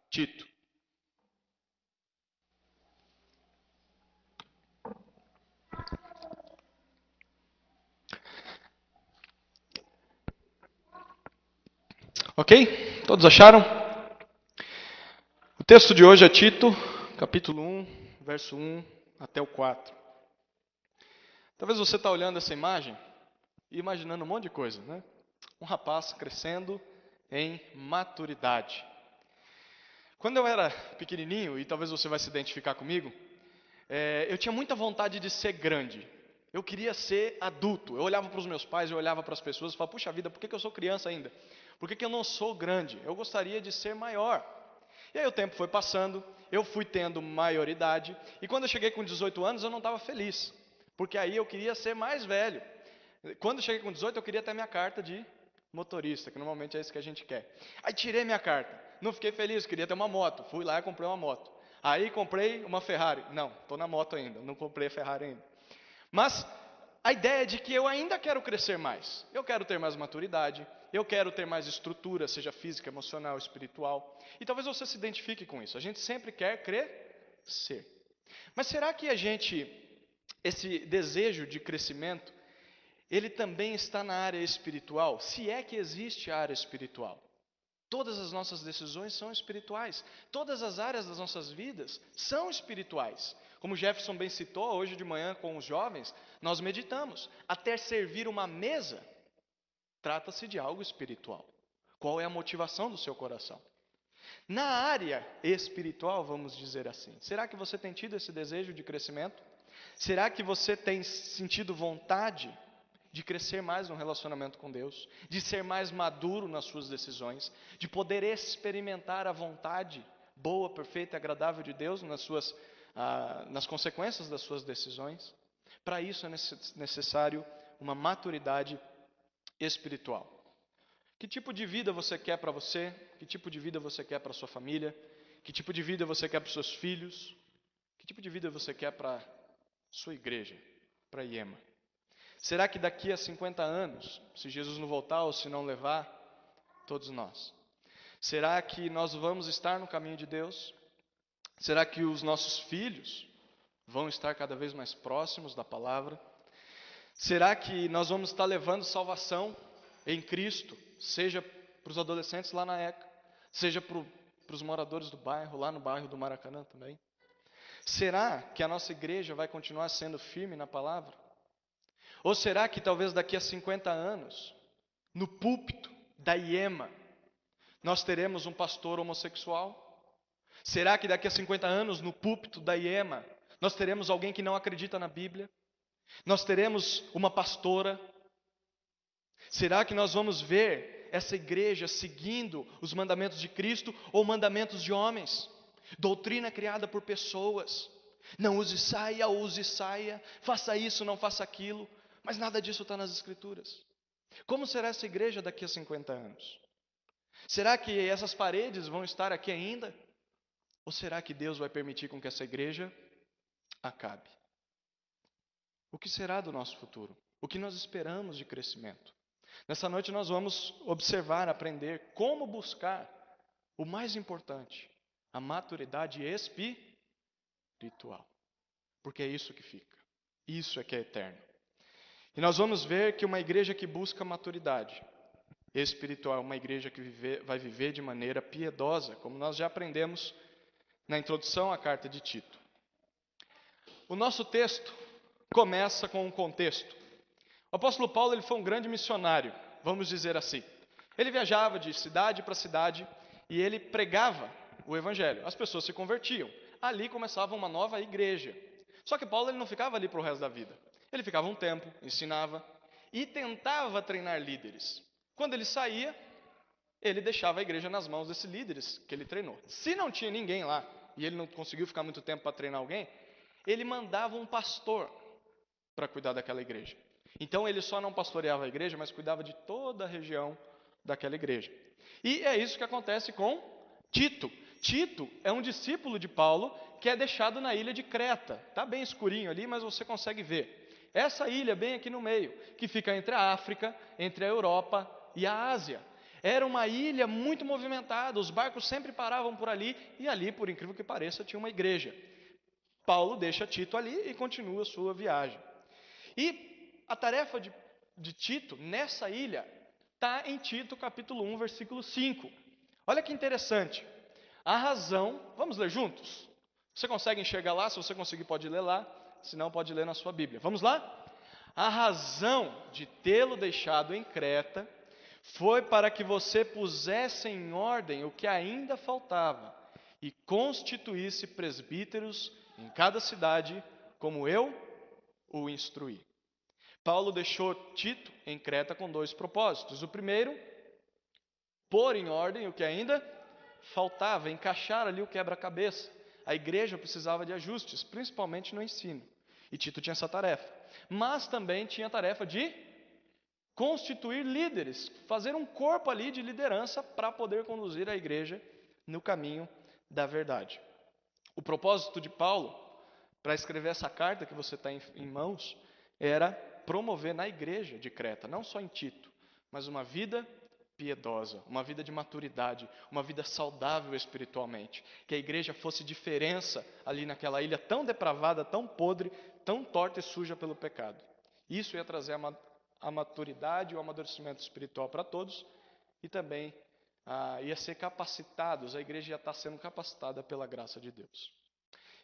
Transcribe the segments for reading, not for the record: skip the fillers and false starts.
Tito. Ok? Todos acharam? O texto de hoje é Tito, capítulo 1, verso 1 até o 4. Talvez você está olhando essa imagem e imaginando um monte de coisa, né? Um rapaz crescendo em maturidade. Quando eu era pequenininho, e talvez você vai se identificar comigo, eu tinha muita vontade de ser grande. Eu queria ser adulto. Eu olhava para os meus pais, eu olhava para as pessoas e falava, puxa vida, por que eu sou criança ainda? Por que eu não sou grande? Eu gostaria de ser maior. E aí o tempo foi passando, eu fui tendo maioridade, e quando eu cheguei com 18 anos eu não estava feliz, porque aí eu queria ser mais velho. Quando eu cheguei com 18 eu queria ter minha carta de motorista, que normalmente é isso que a gente quer. Aí tirei minha carta, não fiquei feliz, queria ter uma moto, fui lá e comprei uma moto. Aí comprei uma Ferrari, não, estou na moto ainda, não comprei a Ferrari ainda. Mas a ideia é de que eu ainda quero crescer mais. Eu quero ter mais maturidade, eu quero ter mais estrutura, seja física, emocional, espiritual. E talvez você se identifique com isso. A gente sempre quer crescer. Mas será que esse desejo de crescimento, ele também está na área espiritual? Se é que existe a área espiritual. Todas as nossas decisões são espirituais. Todas as áreas das nossas vidas são espirituais. Como Jefferson bem citou, hoje de manhã com os jovens, nós meditamos. Até servir uma mesa, trata-se de algo espiritual. Qual é a motivação do seu coração? Na área espiritual, vamos dizer assim, será que você tem tido esse desejo de crescimento? Será que você tem sentido vontade de crescer mais no relacionamento com Deus, de ser mais maduro nas suas decisões, de poder experimentar a vontade boa, perfeita e agradável de Deus nas consequências das suas decisões? Para isso é necessário uma maturidade espiritual. Que tipo de vida você quer para você? Que tipo de vida você quer para sua família? Que tipo de vida você quer para os seus filhos? Que tipo de vida você quer para sua igreja, para a IEMA? Será que daqui a 50 anos, se Jesus não voltar ou se não levar, todos nós, será que nós vamos estar no caminho de Deus? Será que os nossos filhos vão estar cada vez mais próximos da palavra? Será que nós vamos estar levando salvação em Cristo, seja para os adolescentes lá na ECA, seja para os moradores do bairro, lá no bairro do Maracanã também? Será que a nossa igreja vai continuar sendo firme na palavra? Ou será que talvez daqui a 50 anos, no púlpito da IEMA, nós teremos um pastor homossexual? Será que daqui a 50 anos, no púlpito da IEMA, nós teremos alguém que não acredita na Bíblia? Nós teremos uma pastora? Será que nós vamos ver essa igreja seguindo os mandamentos de Cristo ou mandamentos de homens? Doutrina criada por pessoas. Não use saia, faça isso, não faça aquilo. Mas nada disso está nas Escrituras. Como será essa igreja daqui a 50 anos? Será que essas paredes vão estar aqui ainda? Ou será que Deus vai permitir com que essa igreja acabe? O que será do nosso futuro? O que nós esperamos de crescimento? Nessa noite nós vamos observar, aprender como buscar o mais importante, a maturidade espiritual. Porque é isso que fica. Isso é que é eterno. E nós vamos ver que uma igreja que busca maturidade espiritual é uma igreja que vai viver de maneira piedosa, como nós já aprendemos na introdução à carta de Tito. O nosso texto começa com um contexto. O apóstolo Paulo ele foi um grande missionário, vamos dizer assim. Ele viajava de cidade para cidade e ele pregava o evangelho. As pessoas se convertiam. Ali começava uma nova igreja. Só que Paulo ele não ficava ali para o resto da vida. Ele ficava um tempo, ensinava e tentava treinar líderes. Quando ele saía, ele deixava a igreja nas mãos desses líderes que ele treinou. Se não tinha ninguém lá e ele não conseguiu ficar muito tempo para treinar alguém, ele mandava um pastor para cuidar daquela igreja. Então ele só não pastoreava a igreja, mas cuidava de toda a região daquela igreja. E é isso que acontece com Tito. Tito é um discípulo de Paulo que é deixado na ilha de Creta. Está bem escurinho ali, mas você consegue ver. Essa ilha bem aqui no meio, que fica entre a África, entre a Europa e a Ásia. Era uma ilha muito movimentada, os barcos sempre paravam por ali, e ali, por incrível que pareça, tinha uma igreja. Paulo deixa Tito ali e continua a sua viagem. E a tarefa de Tito nessa ilha está em Tito capítulo 1, versículo 5. Olha que interessante. A razão, vamos ler juntos? Você consegue enxergar lá? Se você conseguir, pode ler lá. Se não, pode ler na sua Bíblia. Vamos lá? A razão de tê-lo deixado em Creta foi para que você pusesse em ordem o que ainda faltava e constituísse presbíteros em cada cidade, como eu o instruí. Paulo deixou Tito em Creta com 2 propósitos. O primeiro, pôr em ordem o que ainda faltava, encaixar ali o quebra-cabeça. A igreja precisava de ajustes, principalmente no ensino. E Tito tinha essa tarefa. Mas também tinha a tarefa de constituir líderes, fazer um corpo ali de liderança para poder conduzir a igreja no caminho da verdade. O propósito de Paulo, para escrever essa carta que você está em mãos, era promover na igreja de Creta, não só em Tito, mas uma vida piedosa, uma vida de maturidade, uma vida saudável espiritualmente. Que a igreja fosse diferença ali naquela ilha tão depravada, tão podre, tão torta e suja pelo pecado. Isso ia trazer a maturidade e o amadurecimento espiritual para todos e também ia ser capacitados, a igreja ia estar sendo capacitada pela graça de Deus.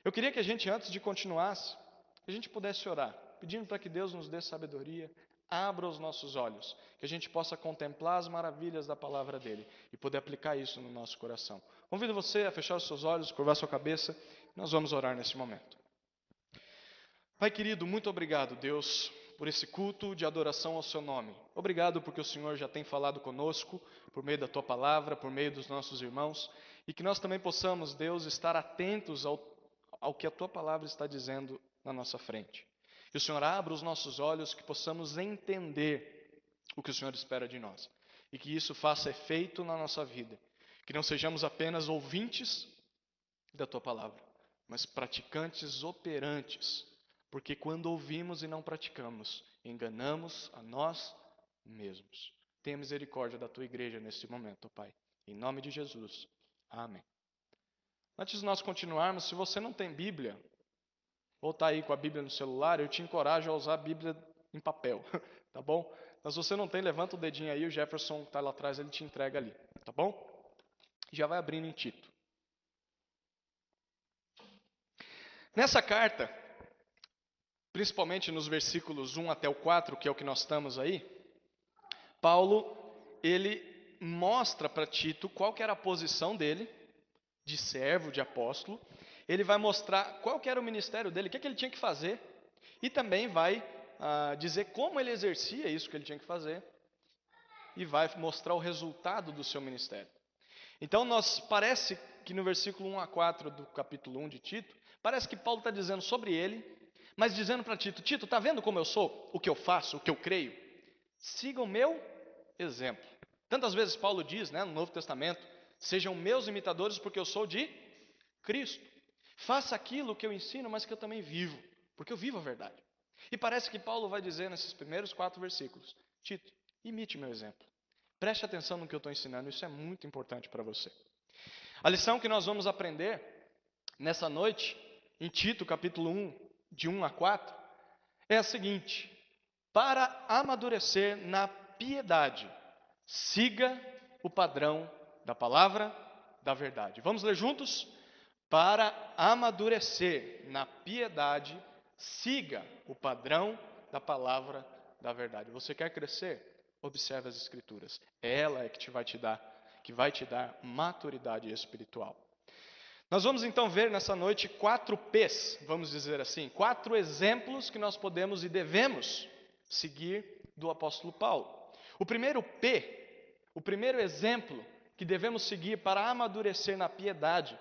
Eu queria que a gente, antes de continuasse, a gente pudesse orar, pedindo para que Deus nos dê sabedoria, abra os nossos olhos, que a gente possa contemplar as maravilhas da palavra dele e poder aplicar isso no nosso coração. Convido você a fechar os seus olhos, curvar sua cabeça, nós vamos orar nesse momento. Pai querido, muito obrigado, Deus, por esse culto de adoração ao seu nome. Obrigado porque o Senhor já tem falado conosco, por meio da tua palavra, por meio dos nossos irmãos, e que nós também possamos, Deus, estar atentos ao que a tua palavra está dizendo na nossa frente. Que o Senhor abra os nossos olhos, que possamos entender o que o Senhor espera de nós. E que isso faça efeito na nossa vida. Que não sejamos apenas ouvintes da tua palavra, mas praticantes operantes. Porque quando ouvimos e não praticamos, enganamos a nós mesmos. Tenha misericórdia da tua igreja neste momento, Pai. Em nome de Jesus. Amém. Antes de nós continuarmos, se você não tem Bíblia, ou está aí com a Bíblia no celular, eu te encorajo a usar a Bíblia em papel, tá bom? Mas se você não tem, levanta o dedinho aí, o Jefferson que está lá atrás, ele te entrega ali, tá bom? Já vai abrindo em Tito. Nessa carta, principalmente nos versículos 1 até o 4, que é o que nós estamos aí, Paulo, ele mostra para Tito qual que era a posição dele, de servo, de apóstolo. Ele vai mostrar qual que era o ministério dele, o que ele tinha que fazer, e também vai dizer como ele exercia isso que ele tinha que fazer, e vai mostrar o resultado do seu ministério. Então, parece que no versículo 1 a 4 do capítulo 1 de Tito, parece que Paulo está dizendo sobre ele, mas dizendo para Tito, Tito, está vendo como eu sou, o que eu faço, o que eu creio? Siga o meu exemplo. Tantas vezes Paulo diz, no Novo Testamento, sejam meus imitadores porque eu sou de Cristo. Faça aquilo que eu ensino, mas que eu também vivo, porque eu vivo a verdade. E parece que Paulo vai dizer nesses primeiros 4 versículos, Tito, imite meu exemplo. Preste atenção no que eu estou ensinando, isso é muito importante para você. A lição que nós vamos aprender nessa noite, em Tito capítulo 1, de 1 a 4, é a seguinte: para amadurecer na piedade, siga o padrão da palavra da verdade. Vamos ler juntos? Para amadurecer na piedade, siga o padrão da palavra da verdade. Você quer crescer? Observe as Escrituras. Ela é que vai te dar maturidade espiritual. Nós vamos então ver nessa noite 4 P's, vamos dizer assim, 4 exemplos que nós podemos e devemos seguir do apóstolo Paulo. O primeiro P, o primeiro exemplo que devemos seguir para amadurecer na piedade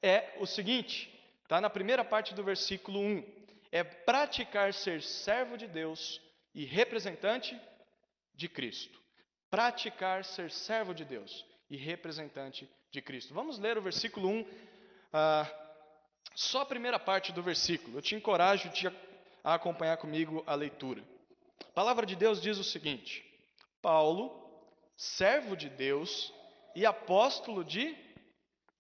é o seguinte, está na primeira parte do versículo 1, é praticar ser servo de Deus e representante de Cristo. Praticar ser servo de Deus e representante de Cristo. Vamos ler o versículo 1, só a primeira parte do versículo. Eu te encorajo a acompanhar comigo a leitura. A palavra de Deus diz o seguinte: Paulo, servo de Deus e apóstolo de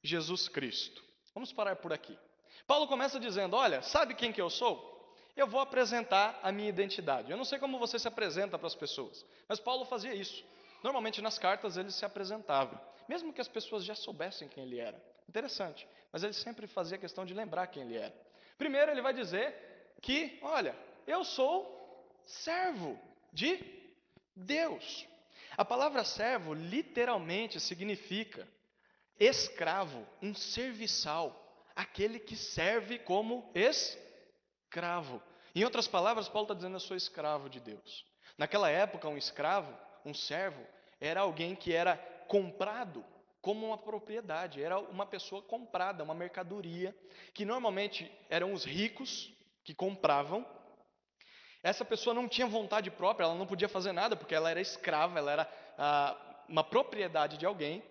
Jesus Cristo. Vamos parar por aqui. Paulo começa dizendo, olha, sabe quem que eu sou? Eu vou apresentar a minha identidade. Eu não sei como você se apresenta para as pessoas, mas Paulo fazia isso. Normalmente nas cartas ele se apresentava, mesmo que as pessoas já soubessem quem ele era. Interessante, mas ele sempre fazia questão de lembrar quem ele era. Primeiro ele vai dizer que, olha, eu sou servo de Deus. A palavra servo literalmente significa escravo, um serviçal, aquele que serve como escravo. Em outras palavras, Paulo está dizendo, eu sou escravo de Deus. Naquela época, um escravo, um servo, era alguém que era comprado como uma propriedade, era uma pessoa comprada, uma mercadoria, que normalmente eram os ricos que compravam. Essa pessoa não tinha vontade própria, ela não podia fazer nada, porque ela era escrava, ela era uma propriedade de alguém,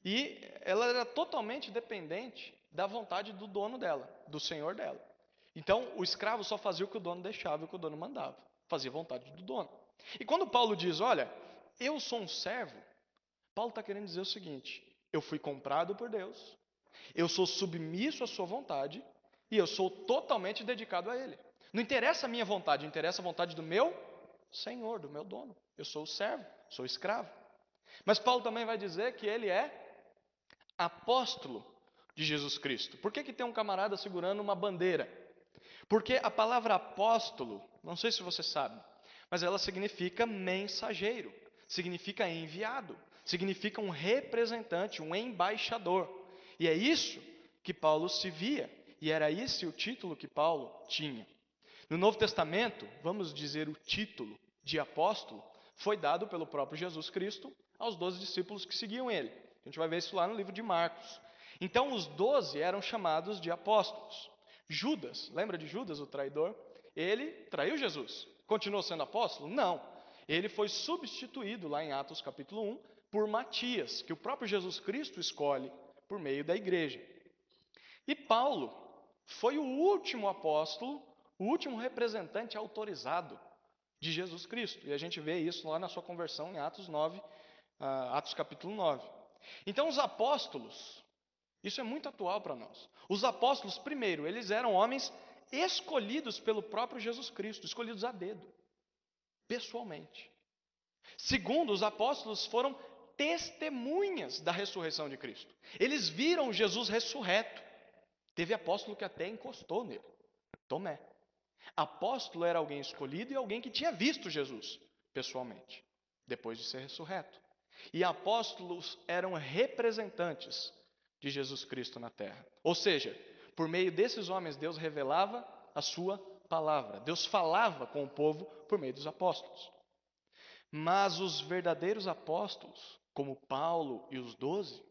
e ela era totalmente dependente da vontade do dono dela, do senhor dela. Então, o escravo só fazia o que o dono deixava e o que o dono mandava. Fazia a vontade do dono. E quando Paulo diz, olha, eu sou um servo, Paulo está querendo dizer o seguinte, eu fui comprado por Deus, eu sou submisso à sua vontade e eu sou totalmente dedicado a Ele. Não interessa a minha vontade, interessa a vontade do meu Senhor, do meu dono. Eu sou o servo, sou o escravo. Mas Paulo também vai dizer que ele é apóstolo de Jesus Cristo. Por que tem um camarada segurando uma bandeira? Porque a palavra apóstolo, não sei se você sabe, mas ela significa mensageiro, significa enviado, significa um representante, um embaixador. E é isso que Paulo se via, e era esse o título que Paulo tinha. No Novo Testamento, vamos dizer o título de apóstolo, foi dado pelo próprio Jesus Cristo aos 12 discípulos que seguiam ele. A gente vai ver isso lá no livro de Marcos. Então, os 12 eram chamados de apóstolos. Judas, lembra de Judas, o traidor? Ele traiu Jesus. Continuou sendo apóstolo? Não. Ele foi substituído lá em Atos capítulo 1 por Matias, que o próprio Jesus Cristo escolhe por meio da igreja. E Paulo foi o último apóstolo, o último representante autorizado de Jesus Cristo. E a gente vê isso lá na sua conversão em Atos 9, Atos capítulo 9. Então os apóstolos, isso é muito atual para nós. Os apóstolos, primeiro, eles eram homens escolhidos pelo próprio Jesus Cristo, escolhidos a dedo, pessoalmente. Segundo, os apóstolos foram testemunhas da ressurreição de Cristo. Eles viram Jesus ressurreto. Teve apóstolo que até encostou nele, Tomé. Apóstolo era alguém escolhido e alguém que tinha visto Jesus pessoalmente, depois de ser ressurreto. E apóstolos eram representantes de Jesus Cristo na terra. Ou seja, por meio desses homens, Deus revelava a sua palavra. Deus falava com o povo por meio dos apóstolos. Mas os verdadeiros apóstolos, como Paulo e os 12,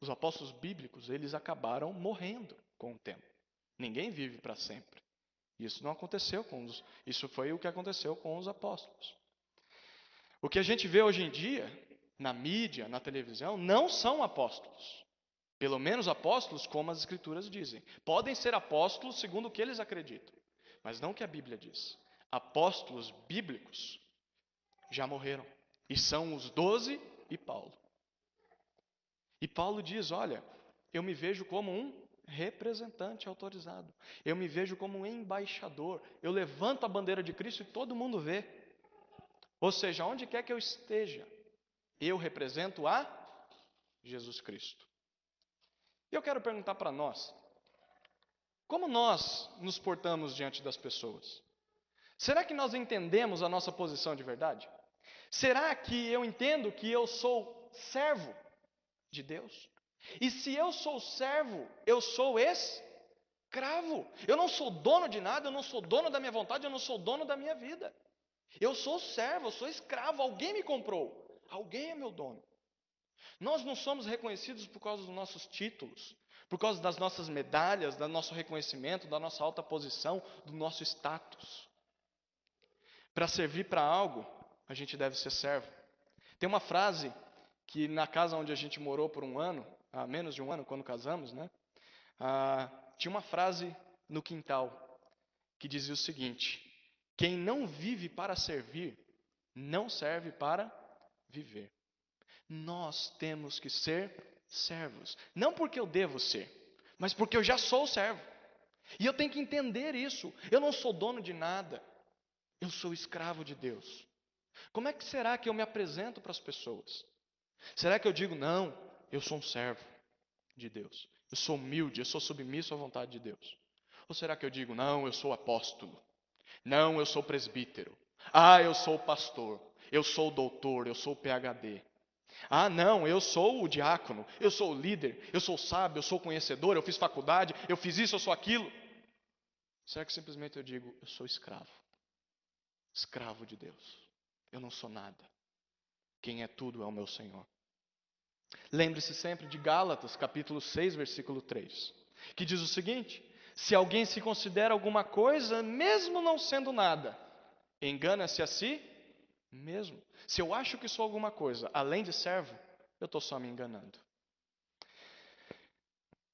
os apóstolos bíblicos, eles acabaram morrendo com o tempo. Ninguém vive para sempre. Isso não aconteceu isso foi o que aconteceu com os apóstolos. O que a gente vê hoje em dia, na mídia, na televisão, não são apóstolos. Pelo menos apóstolos como as escrituras dizem. Podem ser apóstolos segundo o que eles acreditam, mas não o que a Bíblia diz. Apóstolos bíblicos já morreram. E são os 12 e Paulo. E Paulo diz, olha, eu me vejo como um representante autorizado. Eu me vejo como um embaixador. Eu levanto a bandeira de Cristo e todo mundo vê. Ou seja, onde quer que eu esteja, eu represento a Jesus Cristo. E eu quero perguntar para nós, como nós nos portamos diante das pessoas? Será que nós entendemos a nossa posição de verdade? Será que eu entendo que eu sou servo de Deus? E se eu sou servo, eu sou escravo. Eu não sou dono de nada, eu não sou dono da minha vontade, eu não sou dono da minha vida. Eu sou servo, eu sou escravo, alguém me comprou, alguém é meu dono. Nós não somos reconhecidos por causa dos nossos títulos, por causa das nossas medalhas, do nosso reconhecimento, da nossa alta posição, do nosso status. Para servir para algo, a gente deve ser servo. Tem uma frase que na casa onde a gente morou por um ano, há menos de um ano, quando casamos, né? Tinha uma frase no quintal que dizia o seguinte: quem não vive para servir, não serve para viver. Nós temos que ser servos. Não porque eu devo ser, mas porque eu já sou servo. E eu tenho que entender isso. Eu não sou dono de nada. Eu sou escravo de Deus. Como é que será que eu me apresento para as pessoas? Será que eu digo, não, eu sou um servo de Deus. Eu sou humilde, eu sou submisso à vontade de Deus. Ou será que eu digo, não, eu sou apóstolo. Não, eu sou presbítero. Ah, eu sou pastor. Eu sou doutor, eu sou PhD. Ah, não, eu sou o diácono. Eu sou o líder. Eu sou sábio, eu sou conhecedor. Eu fiz faculdade, eu fiz isso, eu sou aquilo. Será que simplesmente eu digo, eu sou escravo? Escravo de Deus. Eu não sou nada. Quem é tudo é o meu Senhor. Lembre-se sempre de Gálatas, capítulo 6, versículo 3, que diz o seguinte: se alguém se considera alguma coisa, mesmo não sendo nada, engana-se a si mesmo. Se eu acho que sou alguma coisa, além de servo, eu estou só me enganando.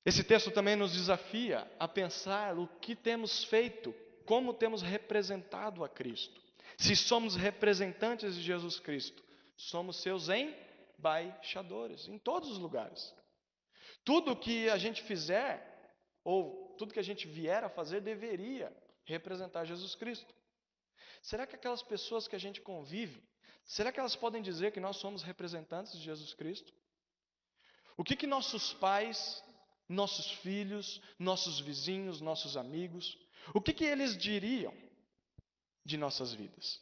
Esse texto também nos desafia a pensar o que temos feito, como temos representado a Cristo. Se somos representantes de Jesus Cristo, somos seus embaixadores em todos os lugares. Tudo que a gente fizer, ou tudo que a gente vier a fazer, deveria representar Jesus Cristo. Será que aquelas pessoas que a gente convive, será que elas podem dizer que nós somos representantes de Jesus Cristo? O que nossos pais, nossos filhos, nossos vizinhos, nossos amigos, o que eles diriam de nossas vidas?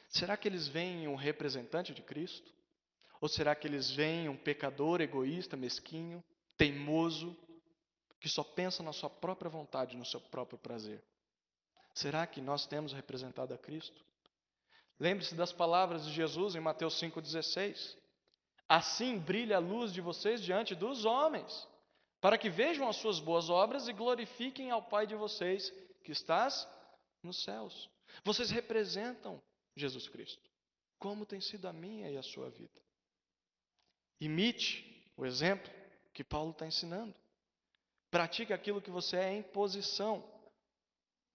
Será que eles veem um representante de Cristo? Ou será que eles veem um pecador egoísta, mesquinho, teimoso, que só pensa na sua própria vontade, no seu próprio prazer? Será que nós temos representado a Cristo? Lembre-se das palavras de Jesus em Mateus 5,16. Assim brilha a luz de vocês diante dos homens, para que vejam as suas boas obras e glorifiquem ao Pai de vocês, que estás nos céus. Vocês representam Jesus Cristo. Como tem sido a minha e a sua vida? Imite o exemplo que Paulo está ensinando. Pratique aquilo que você é em posição.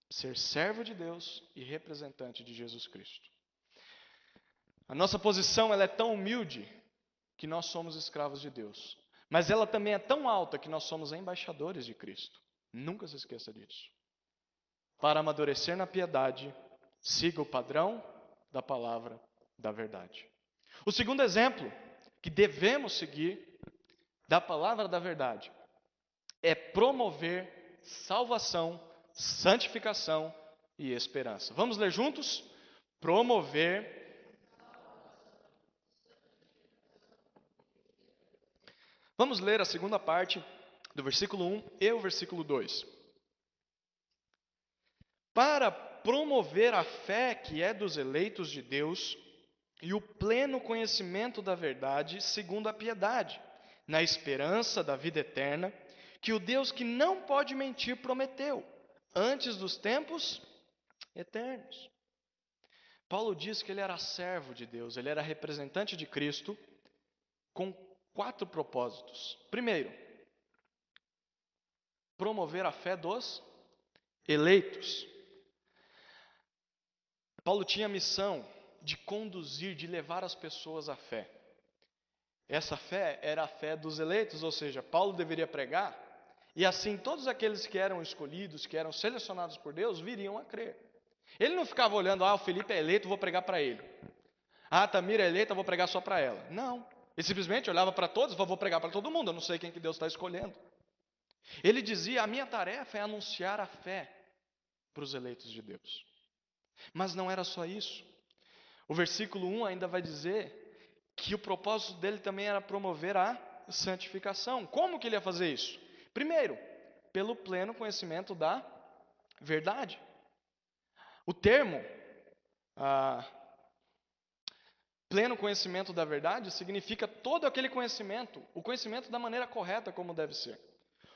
Ser servo de Deus e representante de Jesus Cristo. A nossa posição ela é tão humilde que nós somos escravos de Deus. Mas ela também é tão alta que nós somos embaixadores de Cristo. Nunca se esqueça disso. Para amadurecer na piedade, siga o padrão da palavra da verdade. O segundo exemplo que devemos seguir da palavra da verdade é promover salvação, santificação e esperança. Vamos ler juntos? Promover. Vamos ler a segunda parte do versículo 1 e o versículo 2. Para promover a fé que é dos eleitos de Deus e o pleno conhecimento da verdade, segundo a piedade, na esperança da vida eterna, que o Deus que não pode mentir prometeu, antes dos tempos eternos. Paulo diz que ele era servo de Deus, ele era representante de Cristo, com 4 propósitos. Primeiro, promover a fé dos eleitos. Paulo tinha a missão de conduzir, de levar as pessoas à fé. Essa fé era a fé dos eleitos, ou seja, Paulo deveria pregar, e assim todos aqueles que eram escolhidos, que eram selecionados por Deus, viriam a crer. Ele não ficava olhando, o Felipe é eleito, vou pregar para ele. A Tamira é eleita, vou pregar só para ela. Não. Ele simplesmente olhava para todos e falava, vou pregar para todo mundo, eu não sei quem que Deus está escolhendo. Ele dizia, a minha tarefa é anunciar a fé para os eleitos de Deus. Mas não era só isso. O versículo 1 ainda vai dizer que o propósito dele também era promover a santificação. Como que ele ia fazer isso? Primeiro, pelo pleno conhecimento da verdade. O termo pleno conhecimento da verdade significa todo aquele conhecimento, o conhecimento da maneira correta como deve ser.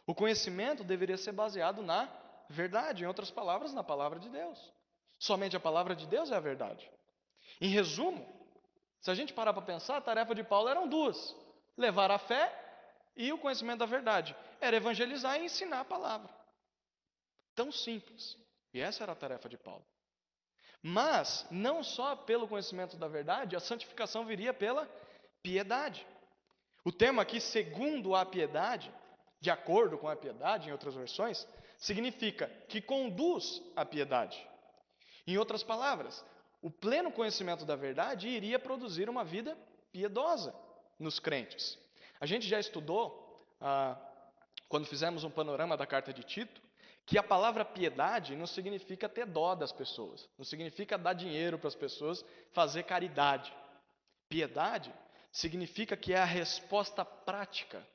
O conhecimento deveria ser baseado na verdade, em outras palavras, na palavra de Deus. Somente a palavra de Deus é a verdade. Em resumo, se a gente parar para pensar, a tarefa de Paulo eram 2: levar a fé e o conhecimento da verdade. Era evangelizar e ensinar a palavra. Tão simples. E essa era a tarefa de Paulo. Mas, não só pelo conhecimento da verdade, a santificação viria pela piedade. O termo aqui, segundo a piedade, de acordo com a piedade, em outras versões, significa que conduz à piedade. Em outras palavras, o pleno conhecimento da verdade iria produzir uma vida piedosa nos crentes. A gente já estudou, quando fizemos um panorama da carta de Tito, que a palavra piedade não significa ter dó das pessoas, não significa dar dinheiro para as pessoas, fazer caridade. Piedade significa que é a resposta prática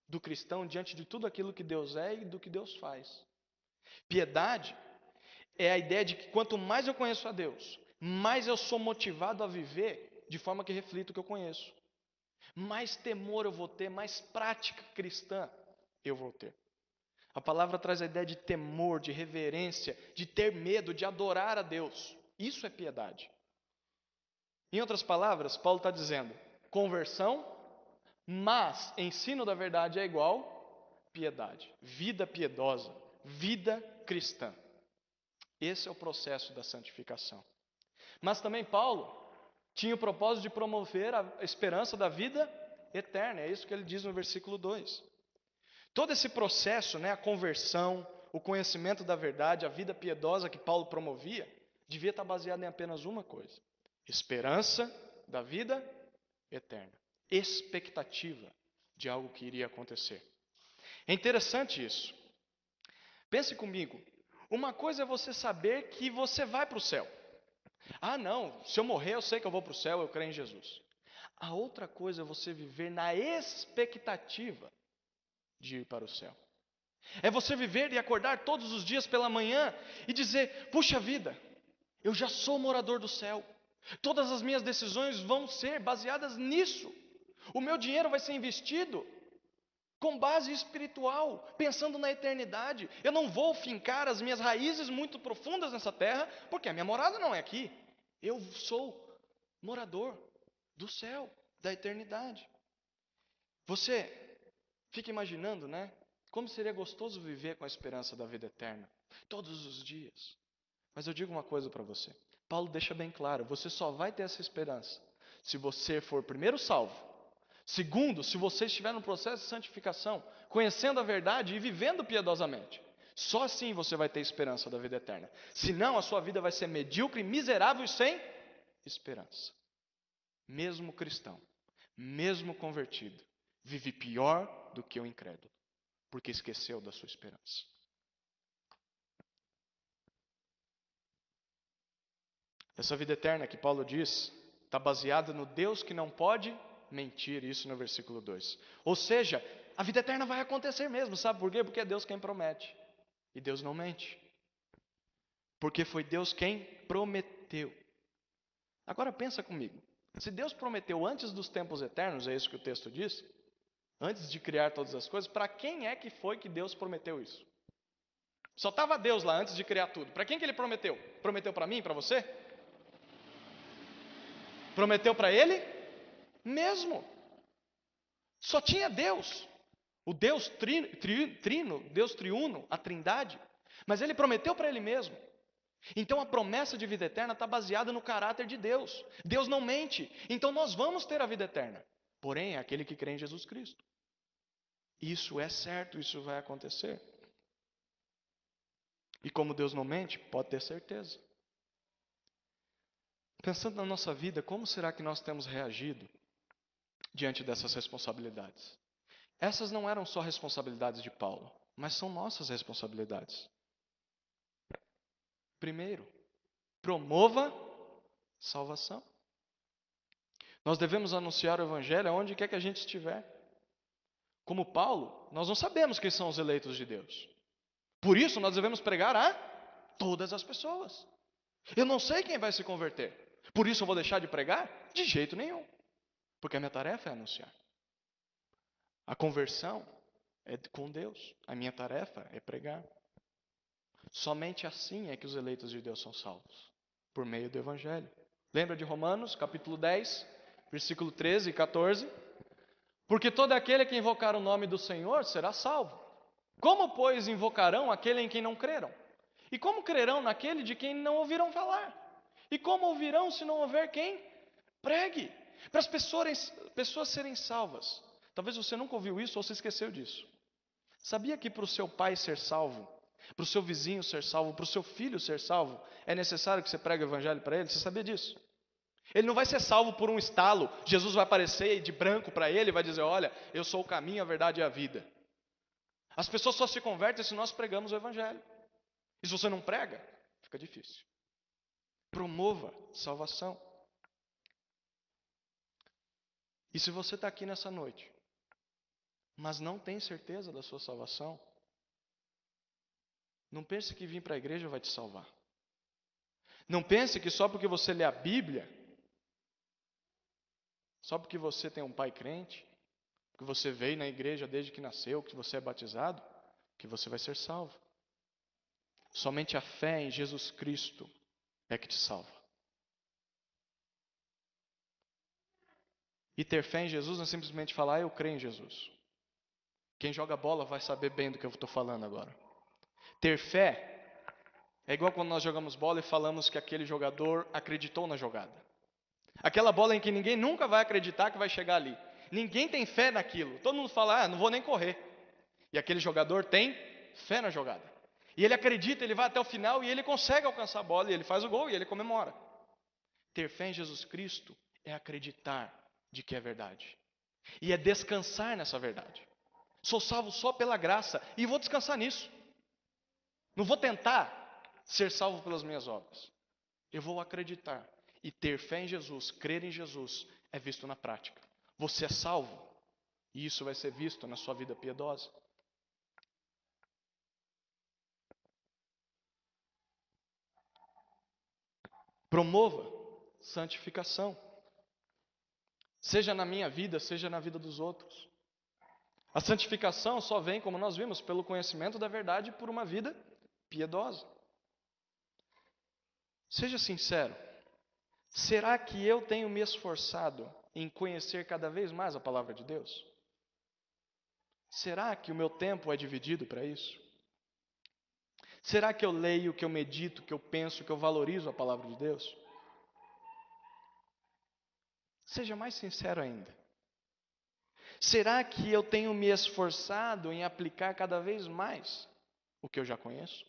do cristão diante de tudo aquilo que Deus é e do que Deus faz. Piedade é a ideia de que quanto mais eu conheço a Deus, mais eu sou motivado a viver de forma que reflita o que eu conheço. Mais temor eu vou ter, mais prática cristã eu vou ter. A palavra traz a ideia de temor, de reverência, de ter medo, de adorar a Deus. Isso é piedade. Em outras palavras, Paulo está dizendo, conversão, mas ensino da verdade é igual piedade. Vida piedosa, vida cristã. Esse é o processo da santificação. Mas também Paulo tinha o propósito de promover a esperança da vida eterna. É isso que ele diz no versículo 2. Todo esse processo, a conversão, o conhecimento da verdade, a vida piedosa que Paulo promovia, devia estar baseado em apenas uma coisa: esperança da vida eterna. Expectativa de algo que iria acontecer. É interessante isso. Pense comigo. Uma coisa é você saber que você vai para o céu. Ah, não, se eu morrer eu sei que eu vou para o céu, eu creio em Jesus. A outra coisa é você viver na expectativa de ir para o céu. É você viver e acordar todos os dias pela manhã e dizer, puxa vida, eu já sou morador do céu. Todas as minhas decisões vão ser baseadas nisso. O meu dinheiro vai ser investido com base espiritual, pensando na eternidade. Eu não vou fincar as minhas raízes muito profundas nessa terra, porque a minha morada não é aqui. Eu sou morador do céu, da eternidade. Você fica imaginando, como seria gostoso viver com a esperança da vida eterna, todos os dias. Mas eu digo uma coisa para você. Paulo deixa bem claro, você só vai ter essa esperança se você for primeiro salvo. Segundo, se você estiver no processo de santificação, conhecendo a verdade e vivendo piedosamente. Só assim você vai ter esperança da vida eterna. Senão a sua vida vai ser medíocre, miserável e sem esperança. Mesmo cristão, mesmo convertido, vive pior do que o incrédulo, porque esqueceu da sua esperança. Essa vida eterna que Paulo diz está baseada no Deus que não pode mentir, isso no versículo 2. Ou seja, a vida eterna vai acontecer mesmo, sabe por quê? Porque é Deus quem promete, e Deus não mente. Porque foi Deus quem prometeu. Agora pensa comigo, se Deus prometeu antes dos tempos eternos, é isso que o texto diz, antes de criar todas as coisas, para quem é que foi que Deus prometeu isso? Só estava Deus lá antes de criar tudo. Para quem que ele prometeu? Prometeu para mim, para você? Prometeu para ele mesmo. Só tinha Deus. O Deus trino, Deus triuno, a trindade. Mas ele prometeu para ele mesmo. Então a promessa de vida eterna está baseada no caráter de Deus. Deus não mente. Então nós vamos ter a vida eterna. Porém, é aquele que crê em Jesus Cristo. Isso é certo, isso vai acontecer. E como Deus não mente, pode ter certeza. Pensando na nossa vida, como será que nós temos reagido diante dessas responsabilidades? Essas não eram só responsabilidades de Paulo, mas são nossas responsabilidades. Primeiro, promova salvação. Nós devemos anunciar o Evangelho aonde quer que a gente estiver. Como Paulo, nós não sabemos quem são os eleitos de Deus. Por isso, nós devemos pregar a todas as pessoas. Eu não sei quem vai se converter. Por isso, eu vou deixar de pregar? De jeito nenhum. Porque a minha tarefa é anunciar. A conversão é com Deus. A minha tarefa é pregar. Somente assim é que os eleitos de Deus são salvos. Por meio do Evangelho. Lembra de Romanos, capítulo 10, versículo 13 e 14? Porque todo aquele que invocar o nome do Senhor será salvo. Como, pois, invocarão aquele em quem não creram? E como crerão naquele de quem não ouviram falar? E como ouvirão se não houver quem pregue? Para as pessoas serem salvas. Talvez você nunca ouviu isso ou se esqueceu disso. Sabia que para o seu pai ser salvo, para o seu vizinho ser salvo, para o seu filho ser salvo, é necessário que você pregue o evangelho para ele? Você sabia disso? Ele não vai ser salvo por um estalo. Jesus vai aparecer de branco para ele e vai dizer: olha, eu sou o caminho, a verdade e a vida. As pessoas só se convertem se nós pregamos o evangelho. E se você não prega, fica difícil. Promova salvação. E se você está aqui nessa noite, mas não tem certeza da sua salvação, não pense que vir para a igreja vai te salvar. Não pense que só porque você lê a Bíblia, só porque você tem um pai crente, que você veio na igreja desde que nasceu, que você é batizado, que você vai ser salvo. Somente a fé em Jesus Cristo é que te salva. E ter fé em Jesus não é simplesmente falar: eu creio em Jesus. Quem joga bola vai saber bem do que eu estou falando agora. Ter fé é igual quando nós jogamos bola e falamos que aquele jogador acreditou na jogada. Aquela bola em que ninguém nunca vai acreditar que vai chegar ali. Ninguém tem fé naquilo. Todo mundo fala: não vou nem correr. E aquele jogador tem fé na jogada. E ele acredita, ele vai até o final e ele consegue alcançar a bola. E ele faz o gol e ele comemora. Ter fé em Jesus Cristo é acreditar de que é verdade. E é descansar nessa verdade. Sou salvo só pela graça e vou descansar nisso. Não vou tentar ser salvo pelas minhas obras. Eu vou acreditar. E ter fé em Jesus, crer em Jesus, é visto na prática. Você é salvo. E isso vai ser visto na sua vida piedosa. Promova santificação. Seja na minha vida, seja na vida dos outros. A santificação só vem, como nós vimos, pelo conhecimento da verdade e por uma vida piedosa. Seja sincero. Será que eu tenho me esforçado em conhecer cada vez mais a palavra de Deus? Será que o meu tempo é dividido para isso? Será que eu leio, que eu medito, que eu penso, que eu valorizo a palavra de Deus? Seja mais sincero ainda. Será que eu tenho me esforçado em aplicar cada vez mais o que eu já conheço?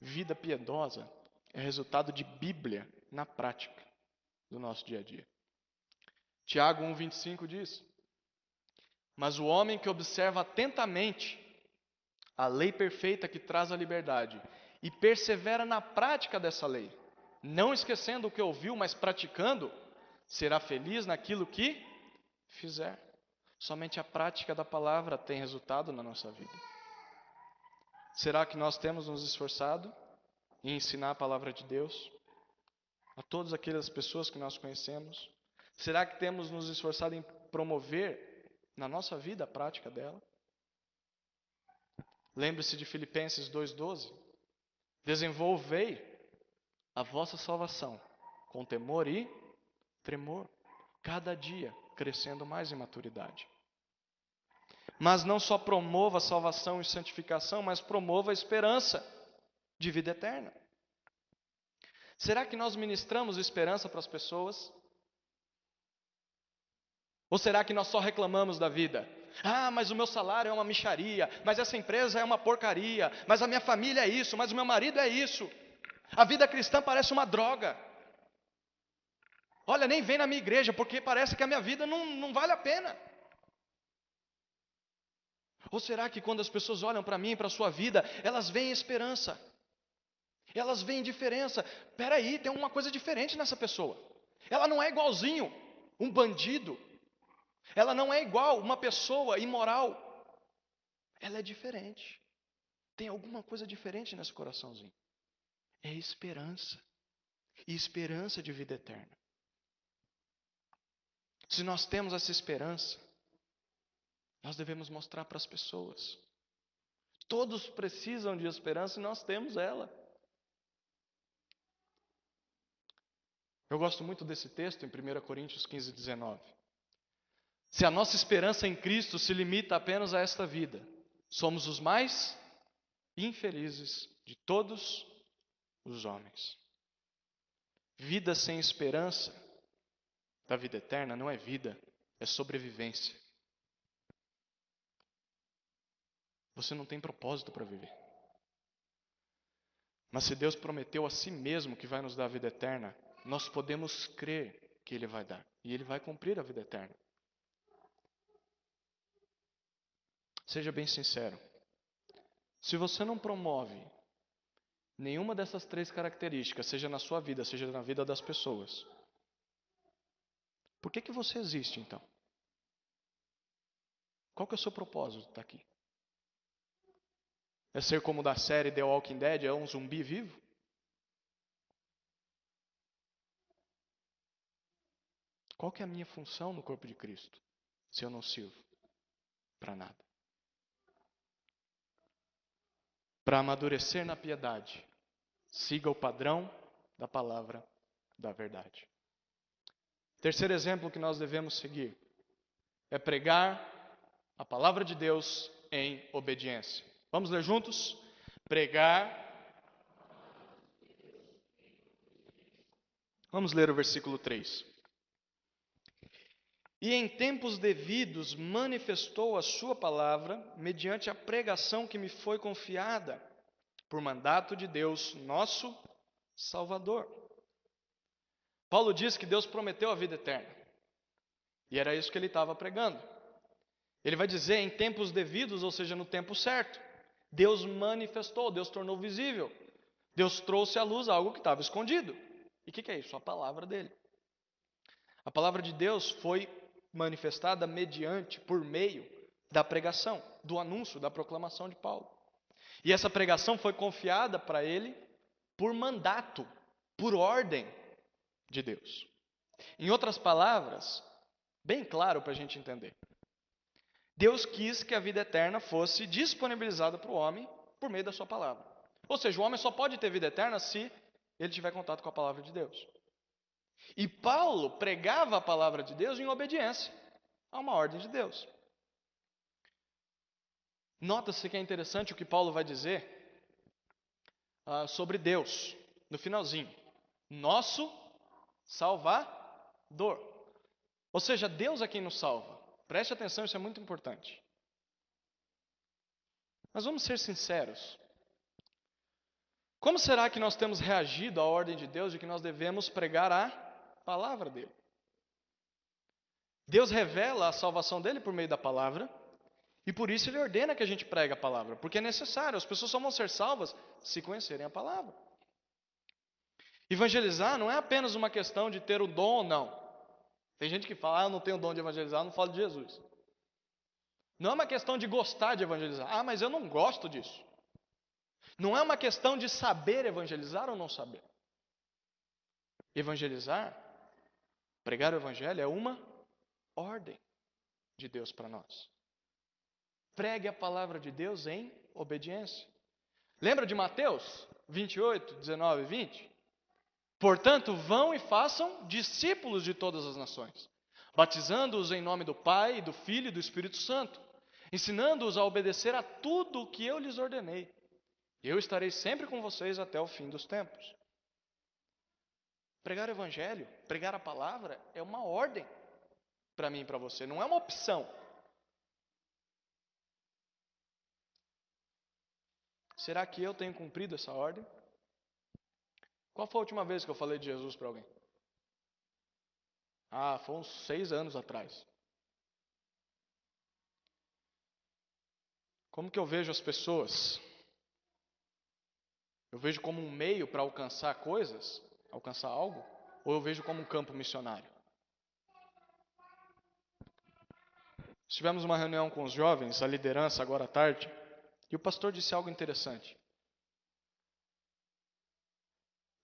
Vida piedosa é resultado de Bíblia na prática do nosso dia a dia. Tiago 1,25 diz: mas o homem que observa atentamente a lei perfeita que traz a liberdade e persevera na prática dessa lei, não esquecendo o que ouviu, mas praticando, será feliz naquilo que fizer. Somente a prática da palavra tem resultado na nossa vida. Será que nós temos nos esforçado em ensinar a palavra de Deus a todas aquelas pessoas que nós conhecemos? Será que temos nos esforçado em promover na nossa vida a prática dela? Lembre-se de Filipenses 2,12. Desenvolvei a vossa salvação com temor e tremor, cada dia crescendo mais em maturidade. Mas não só promova a salvação e santificação, mas promova a esperança de vida eterna. Será que nós ministramos esperança para as pessoas? Ou será que nós só reclamamos da vida? Ah, mas o meu salário é uma mixaria, mas essa empresa é uma porcaria, mas a minha família é isso, mas o meu marido é isso. A vida cristã parece uma droga. Olha, nem vem na minha igreja, porque parece que a minha vida não vale a pena. Ou será que quando as pessoas olham para mim e para a sua vida, elas veem esperança? Elas veem diferença. Peraí, tem uma coisa diferente nessa pessoa. Ela não é igualzinho um bandido. Ela não é igual uma pessoa imoral. Ela é diferente. Tem alguma coisa diferente nesse coraçãozinho. É esperança. E esperança de vida eterna. Se nós temos essa esperança, nós devemos mostrar para as pessoas. Todos precisam de esperança e nós temos ela. Eu gosto muito desse texto em 1 Coríntios 15:19. Se a nossa esperança em Cristo se limita apenas a esta vida, somos os mais infelizes de todos os homens. Vida sem esperança da vida eterna não é vida, é sobrevivência. Você não tem propósito para viver. Mas se Deus prometeu a si mesmo que vai nos dar a vida eterna, nós podemos crer que Ele vai dar. E Ele vai cumprir a vida eterna. Seja bem sincero. Se você não promove nenhuma dessas 3 características, seja na sua vida, seja na vida das pessoas, por que você existe então? Qual que é o seu propósito de estar aqui? É ser como da série The Walking Dead, é um zumbi vivo? Qual que é a minha função no corpo de Cristo, se eu não sirvo para nada? Para amadurecer na piedade, siga o padrão da palavra da verdade. Terceiro exemplo que nós devemos seguir é pregar a palavra de Deus em obediência. Vamos ler juntos? Pregar. Vamos ler o versículo 3. E em tempos devidos manifestou a sua palavra, mediante a pregação que me foi confiada, por mandato de Deus, nosso Salvador. Paulo diz que Deus prometeu a vida eterna. E era isso que ele estava pregando. Ele vai dizer em tempos devidos, ou seja, no tempo certo. Deus manifestou, Deus tornou visível. Deus trouxe à luz algo que estava escondido. E o que é isso? A palavra dele. A palavra de Deus foi manifestada mediante, por meio da pregação, do anúncio, da proclamação de Paulo. E essa pregação foi confiada para ele por mandato, por ordem de Deus. Em outras palavras, bem claro para a gente entender. Deus quis que a vida eterna fosse disponibilizada para o homem por meio da sua palavra. Ou seja, o homem só pode ter vida eterna se ele tiver contato com a palavra de Deus. E Paulo pregava a palavra de Deus em obediência a uma ordem de Deus. Nota-se que é interessante o que Paulo vai dizer sobre Deus, no finalzinho. Nosso Salvador. Ou seja, Deus é quem nos salva. Preste atenção, isso é muito importante. Mas vamos ser sinceros. Como será que nós temos reagido à ordem de Deus de que nós devemos pregar a palavra dele? Deus revela a salvação dele por meio da palavra, e por isso ele ordena que a gente pregue a palavra, porque é necessário, as pessoas só vão ser salvas se conhecerem a palavra. Evangelizar não é apenas uma questão de ter o dom ou não. Tem gente que fala, eu não tenho o dom de evangelizar, eu não falo de Jesus. Não é uma questão de gostar de evangelizar, mas eu não gosto disso. Não é uma questão de saber evangelizar ou não saber. Evangelizar, pregar o evangelho é uma ordem de Deus para nós. Pregue a palavra de Deus em obediência. Lembra de Mateus 28, 19 e 20? Portanto, vão e façam discípulos de todas as nações, batizando-os em nome do Pai, do Filho e do Espírito Santo, ensinando-os a obedecer a tudo o que eu lhes ordenei. Eu estarei sempre com vocês até o fim dos tempos. Pregar o evangelho, pregar a palavra é uma ordem para mim e para você, não é uma opção. Será que eu tenho cumprido essa ordem? Qual foi a última vez que eu falei de Jesus para alguém? Foi uns 6 anos atrás. Como que eu vejo as pessoas? Eu vejo como um meio para alcançar coisas, alcançar algo, ou eu vejo como um campo missionário? Tivemos uma reunião com os jovens, a liderança, agora à tarde, e o pastor disse algo interessante.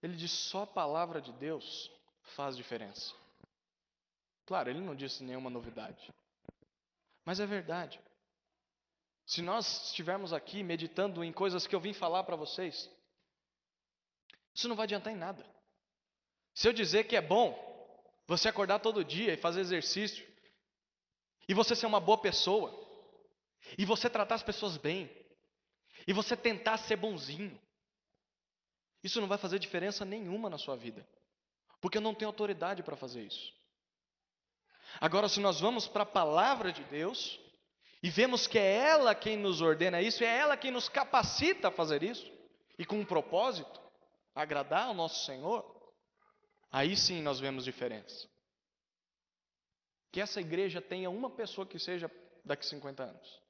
Ele disse, só a palavra de Deus faz diferença. Claro, ele não disse nenhuma novidade, mas é verdade. Se nós estivermos aqui meditando em coisas que eu vim falar para vocês, isso não vai adiantar em nada. Se eu dizer que é bom você acordar todo dia e fazer exercício, e você ser uma boa pessoa, e você tratar as pessoas bem, e você tentar ser bonzinho, Isso não vai fazer diferença nenhuma na sua vida, porque eu não tenho autoridade para fazer isso. Agora, se nós vamos para a palavra de Deus e vemos que é ela quem nos ordena isso, é ela quem nos capacita a fazer isso, e com um propósito, agradar ao nosso Senhor, aí sim nós vemos diferença. Que essa igreja tenha uma pessoa que seja daqui a 50 anos,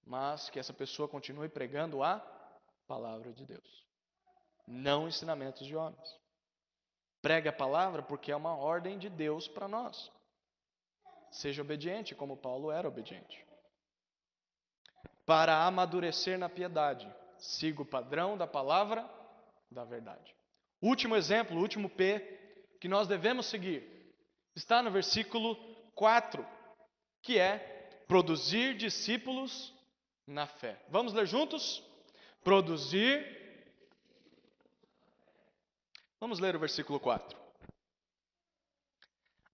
mas que essa pessoa continue pregando a palavra de Deus, não ensinamentos de homens. Pregue a palavra porque é uma ordem de Deus para nós. Seja obediente como Paulo era obediente. Para amadurecer na piedade, siga o padrão da palavra da verdade. Último exemplo, último P, que nós devemos seguir, está no versículo 4, que é produzir discípulos na fé. Vamos ler juntos? Produzir. Vamos ler o versículo 4.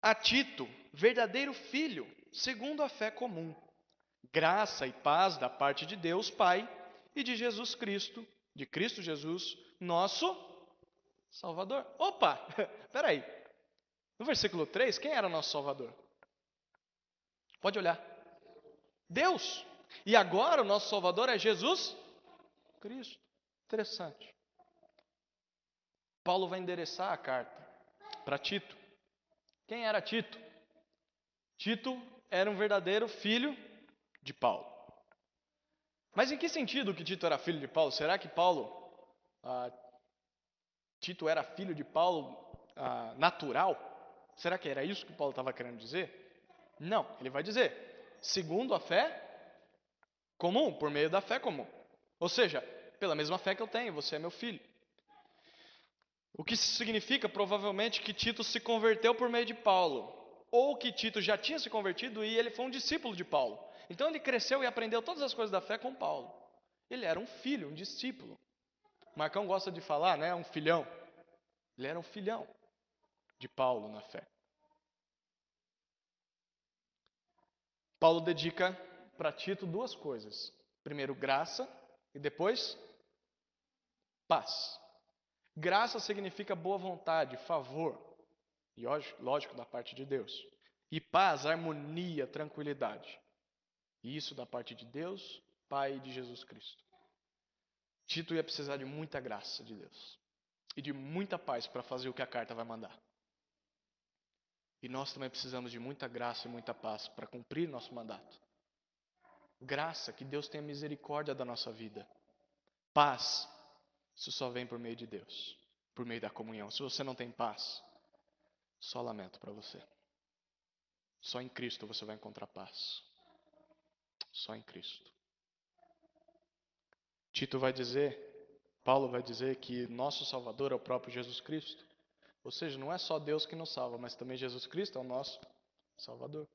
A Tito, verdadeiro filho, segundo a fé comum, graça e paz da parte de Deus Pai e de Jesus Cristo, de Cristo Jesus, nosso Salvador. Opa, peraí. No versículo 3, quem era nosso Salvador? Pode olhar. Deus. E agora o nosso Salvador é Jesus Cristo. Interessante. Paulo vai endereçar a carta para Tito. Quem era Tito? Tito era um verdadeiro filho de Paulo. Mas em que sentido que Tito era filho de Paulo? Será que Tito era filho de Paulo natural? Será que era isso que Paulo estava querendo dizer? Não, ele vai dizer, segundo a fé comum, por meio da fé comum. Ou seja, pela mesma fé que eu tenho, você é meu filho. O que significa provavelmente que Tito se converteu por meio de Paulo, ou que Tito já tinha se convertido e ele foi um discípulo de Paulo. Então ele cresceu e aprendeu todas as coisas da fé com Paulo. Ele era um filho, um discípulo. Marcão gosta de falar, né? Um filhão. Ele era um filhão de Paulo na fé. Paulo dedica para Tito duas coisas. Primeiro, graça e depois, paz. Graça significa boa vontade, favor, e lógico, da parte de Deus. E paz, harmonia, tranquilidade. E isso da parte de Deus, Pai e de Jesus Cristo. Tito ia precisar de muita graça de Deus e de muita paz para fazer o que a carta vai mandar. E nós também precisamos de muita graça e muita paz para cumprir nosso mandato. Graça, que Deus tenha misericórdia da nossa vida. Paz, isso só vem por meio de Deus, por meio da comunhão. Se você não tem paz, só lamento para você. Só em Cristo você vai encontrar paz. Só em Cristo. Paulo vai dizer que nosso Salvador é o próprio Jesus Cristo. Ou seja, não é só Deus que nos salva, mas também Jesus Cristo é o nosso Salvador.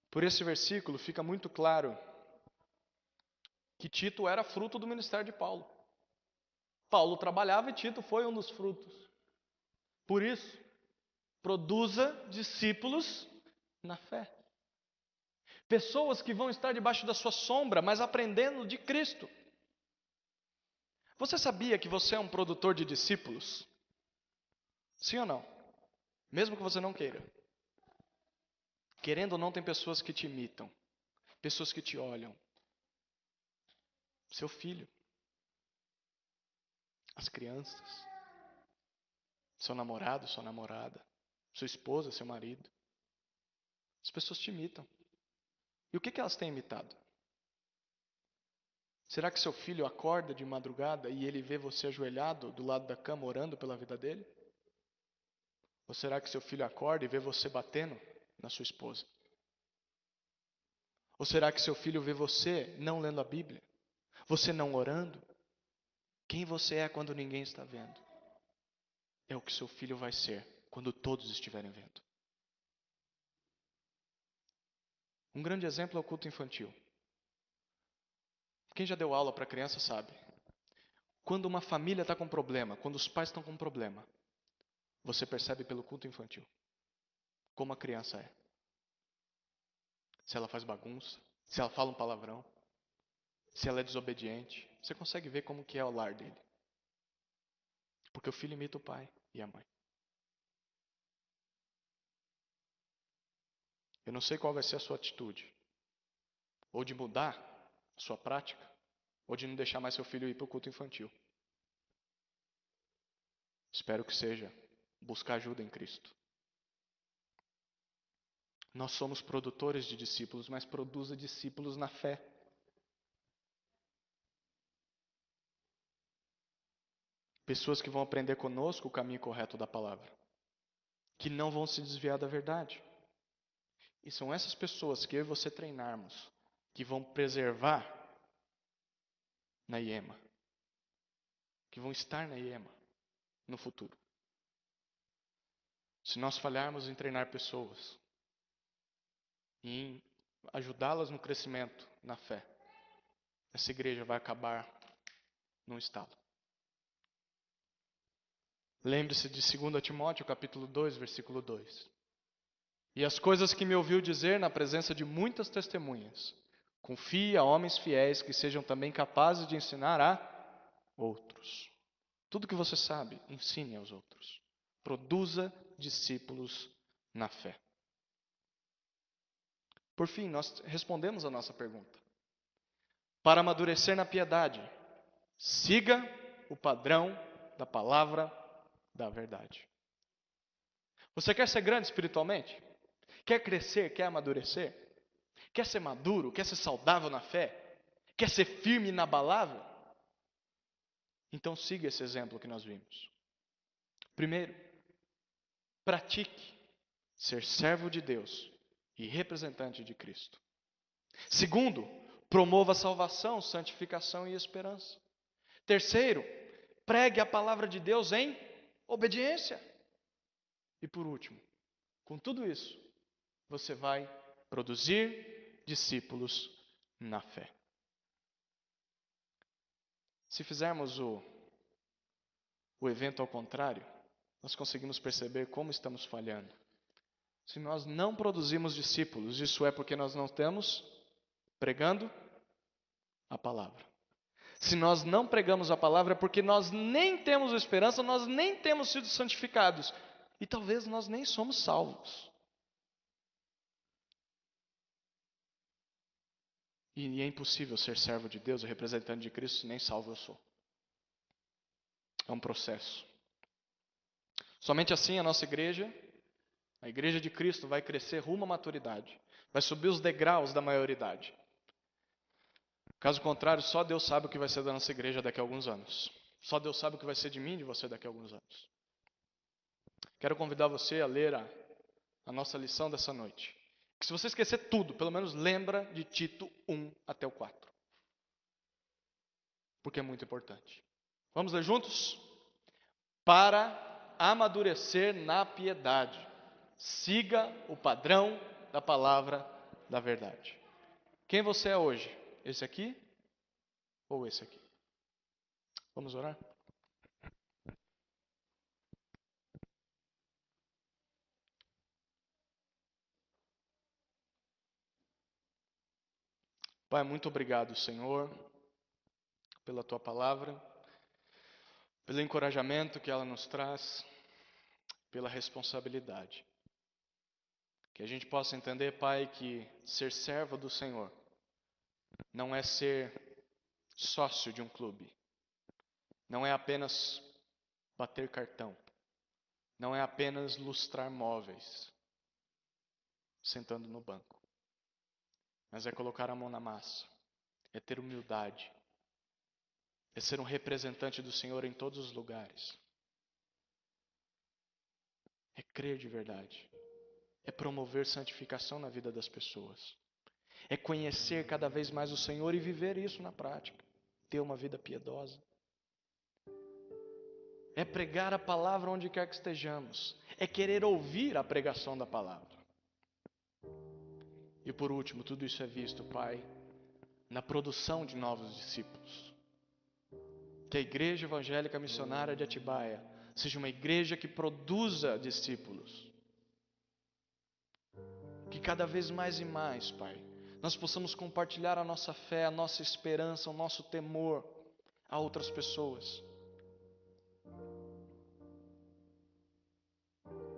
Por esse versículo fica muito claro que Tito era fruto do ministério de Paulo. Paulo trabalhava e Tito foi um dos frutos. Por isso, produza discípulos na fé. Pessoas que vão estar debaixo da sua sombra, mas aprendendo de Cristo. Você sabia que você é um produtor de discípulos? Sim ou não? Mesmo que você não queira. Querendo ou não, tem pessoas que te imitam. Pessoas que te olham. Seu filho. As crianças. Seu namorado, sua namorada. Sua esposa, seu marido. As pessoas te imitam. E o que elas têm imitado? Será que seu filho acorda de madrugada e ele vê você ajoelhado do lado da cama orando pela vida dele? Ou será que seu filho acorda e vê você batendo na sua esposa? Ou será que seu filho vê você não lendo a Bíblia? Você não orando? Quem você é quando ninguém está vendo? É o que seu filho vai ser quando todos estiverem vendo. Um grande exemplo é o culto infantil. Quem já deu aula para criança sabe. Quando uma família está com problema, quando os pais estão com problema, você percebe pelo culto infantil como a criança é. Se ela faz bagunça, se ela fala um palavrão, se ela é desobediente, você consegue ver como que é o lar dele. Porque o filho imita o pai e a mãe. Eu não sei qual vai ser a sua atitude. Ou de mudar a sua prática, ou de não deixar mais seu filho ir para o culto infantil. Espero que seja buscar ajuda em Cristo. Nós somos produtores de discípulos, mas produza discípulos na fé. Pessoas que vão aprender conosco o caminho correto da palavra. Que não vão se desviar da verdade. E são essas pessoas que eu e você treinarmos, que vão preservar na IEMA. Que vão estar na IEMA no futuro. Se nós falharmos em treinar pessoas, em ajudá-las no crescimento, na fé, essa igreja vai acabar num estalo. Lembre-se de 2 Timóteo, capítulo 2, versículo 2. E as coisas que me ouviu dizer na presença de muitas testemunhas, confie a homens fiéis que sejam também capazes de ensinar a outros. Tudo que você sabe, ensine aos outros. Produza discípulos na fé. Por fim, nós respondemos a nossa pergunta. Para amadurecer na piedade, siga o padrão da palavra da verdade. Você quer ser grande espiritualmente? Quer crescer? Quer amadurecer? Quer ser maduro? Quer ser saudável na fé? Quer ser firme e inabalável? Então siga esse exemplo que nós vimos. Primeiro, pratique ser servo de Deus e representante de Cristo. Segundo, promova a salvação, santificação e esperança. Terceiro, pregue a palavra de Deus em obediência. E por último, com tudo isso, você vai produzir discípulos na fé. Se fizermos o evento ao contrário, nós conseguimos perceber como estamos falhando. Se nós não produzimos discípulos, isso é porque nós não estamos pregando a palavra. Se nós não pregamos a palavra, é porque nós nem temos esperança, nós nem temos sido santificados. E talvez nós nem somos salvos. E é impossível ser servo de Deus e representante de Cristo se nem salvo eu sou. É um processo. Somente assim a nossa igreja, a igreja de Cristo, vai crescer rumo à maturidade. Vai subir os degraus da maioridade. Caso contrário, só Deus sabe o que vai ser da nossa igreja daqui a alguns anos. Só Deus sabe o que vai ser de mim e de você daqui a alguns anos. Quero convidar você a ler a nossa lição dessa noite. Que se você esquecer tudo, pelo menos lembra de Tito 1 até o 4. Porque é muito importante. Vamos ler juntos? Para amadurecer na piedade, siga o padrão da palavra da verdade. Quem você é hoje? Esse aqui ou esse aqui? Vamos orar? Pai, muito obrigado, Senhor, pela Tua palavra, pelo encorajamento que ela nos traz, pela responsabilidade. Que a gente possa entender, Pai, que ser servo do Senhor não é ser sócio de um clube, não é apenas bater cartão, não é apenas lustrar móveis, sentando no banco, mas é colocar a mão na massa, é ter humildade, é ser um representante do Senhor em todos os lugares, é crer de verdade, é promover santificação na vida das pessoas, é conhecer cada vez mais o Senhor e viver isso na prática, ter uma vida piedosa. É pregar a palavra onde quer que estejamos, é querer ouvir a pregação da palavra. E por último, tudo isso é visto, Pai, na produção de novos discípulos. Que a Igreja Evangélica Missionária de Atibaia seja uma igreja que produza discípulos. Que cada vez mais e mais, Pai, nós possamos compartilhar a nossa fé, a nossa esperança, o nosso temor a outras pessoas.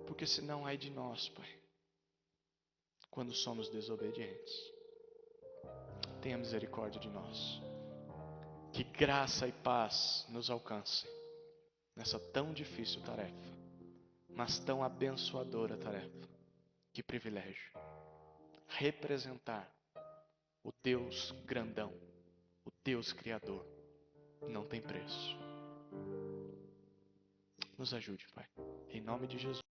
Porque senão ai de nós, Pai, quando somos desobedientes. Tenha misericórdia de nós. Que graça e paz nos alcancem nessa tão difícil tarefa, mas tão abençoadora tarefa. Que privilégio representar o Deus grandão, o Deus criador. Não tem preço. Nos ajude, Pai, em nome de Jesus.